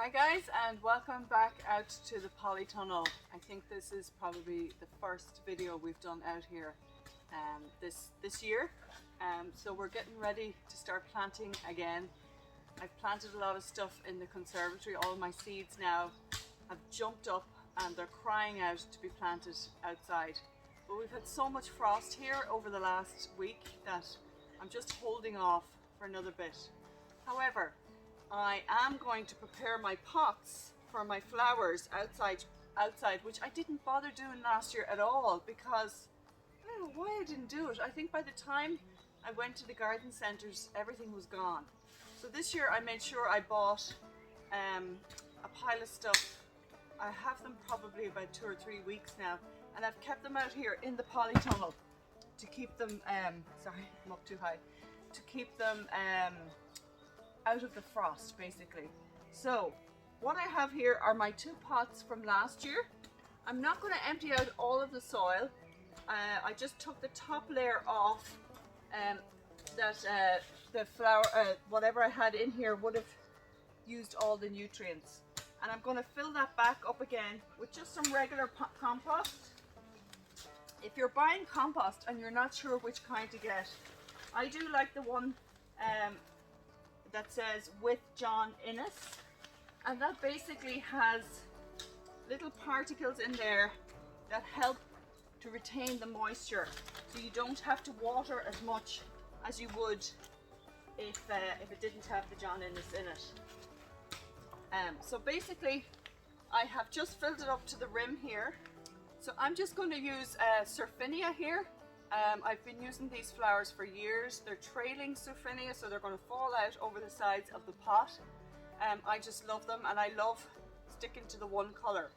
Hi guys, and welcome back out to the polytunnel. I think this is probably the first video we've done out here this year. So we're getting ready to start planting again. I've planted a lot of stuff in the conservatory. All my seeds now have jumped up and they're crying out to be planted outside. But we've had so much frost here over the last week that I'm just holding off for another bit. However, I am going to prepare my pots for my flowers outside, which I didn't bother doing last year at all because I don't know why I didn't do it. I think by the time I went to the garden centres, everything was gone. So this year I made sure I bought a pile of stuff. I have them probably about 2 or 3 weeks now, and I've kept them out here in the polytunnel to keep them, sorry, I'm up too high, to keep them out of the frost basically. So what I have here are my 2 pots from last year. I'm not going to empty out all of the soil. I just took the top layer off that the flower, whatever I had in here would have used all the nutrients. And I'm going to fill that back up again with just some regular compost. If you're buying compost and you're not sure which kind to get, I do like the one that says with John Innes, and that basically has little particles in there that help to retain the moisture, so you don't have to water as much as you would if it didn't have the John Innes in it. So basically I have just filled it up to the rim here. So I'm just going to use Surfinia here. I've been using these flowers for years. They're trailing Surfinia, so they're going to fall out over the sides of the pot. I just love them, and I love sticking to the one colour.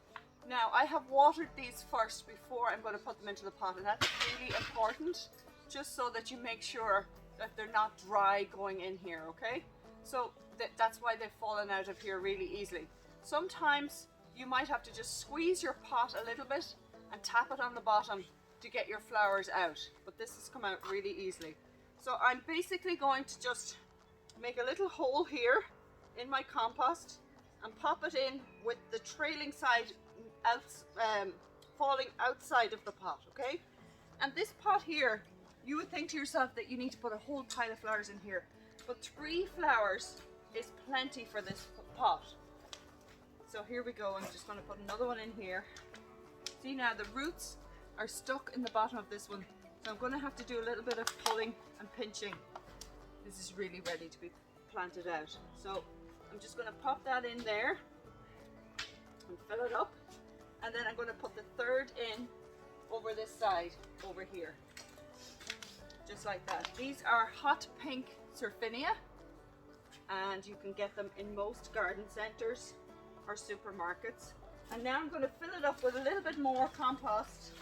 Now I have watered these first before I'm going to put them into the pot, and that's really important, just so that you make sure that they're not dry going in here, okay? So that's why they've fallen out of here really easily. Sometimes you might have to just squeeze your pot a little bit and tap it on the bottom to get your flowers out, but this has come out really easily. So I'm basically going to just make a little hole here in my compost and pop it in with the trailing side out, falling outside of the pot, okay? And this pot here, you would think to yourself that you need to put a whole pile of flowers in here, but 3 flowers is plenty for this pot. So here we go. I'm just going to put another one in here. See, now the roots are stuck in the bottom of this one, so I'm going to have to do a little bit of pulling and pinching. This is really ready to be planted out. So I'm just going to pop that in there and fill it up, and then I'm going to put the 3rd in over this side over here, just like that. These are hot pink Surfinia, and you can get them in most garden centres or supermarkets. And now I'm going to fill it up with a little bit more compost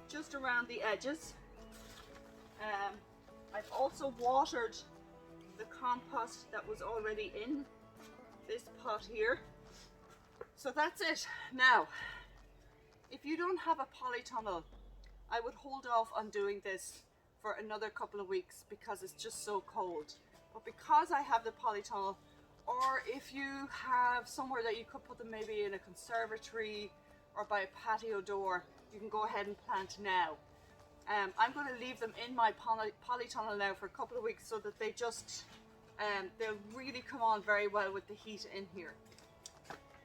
just around the edges. I've also watered the compost that was already in this pot here. So that's it. Now, if you don't have a polytunnel, I would hold off on doing this for another couple of weeks because it's just so cold. But because I have the polytunnel, or if you have somewhere that you could put them maybe in a conservatory or by a patio door, you can go ahead and plant now. I'm going to leave them in my polytunnel now for a couple of weeks so that they just, they'll really come on very well with the heat in here.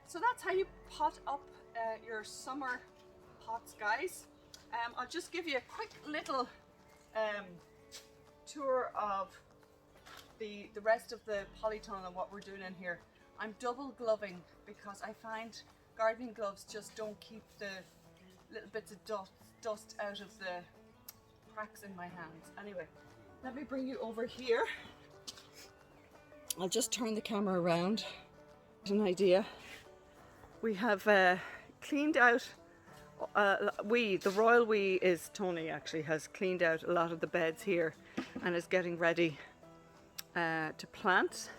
So that's how you pot up your summer pots, guys. I'll just give you a quick little tour of the rest of the polytunnel and what we're doing in here. I'm double gloving because I find gardening gloves just don't keep the little bits of dust out of the cracks in my hands. Anyway, let me bring you over here. I'll just turn the camera around. Get an idea. We have cleaned out, the royal we is Tony actually has cleaned out a lot of the beds here and is getting ready to plant.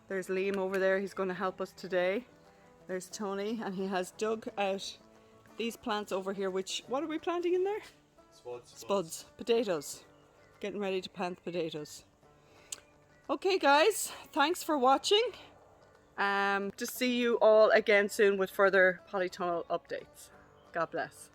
There's Liam over there, he's going to help us today. There's Tony, and he has dug out these plants over here, which, what are we planting in there? Spuds. Potatoes. Getting ready to plant potatoes. Okay guys, thanks for watching. To see you all again soon with further polytunnel updates. God bless.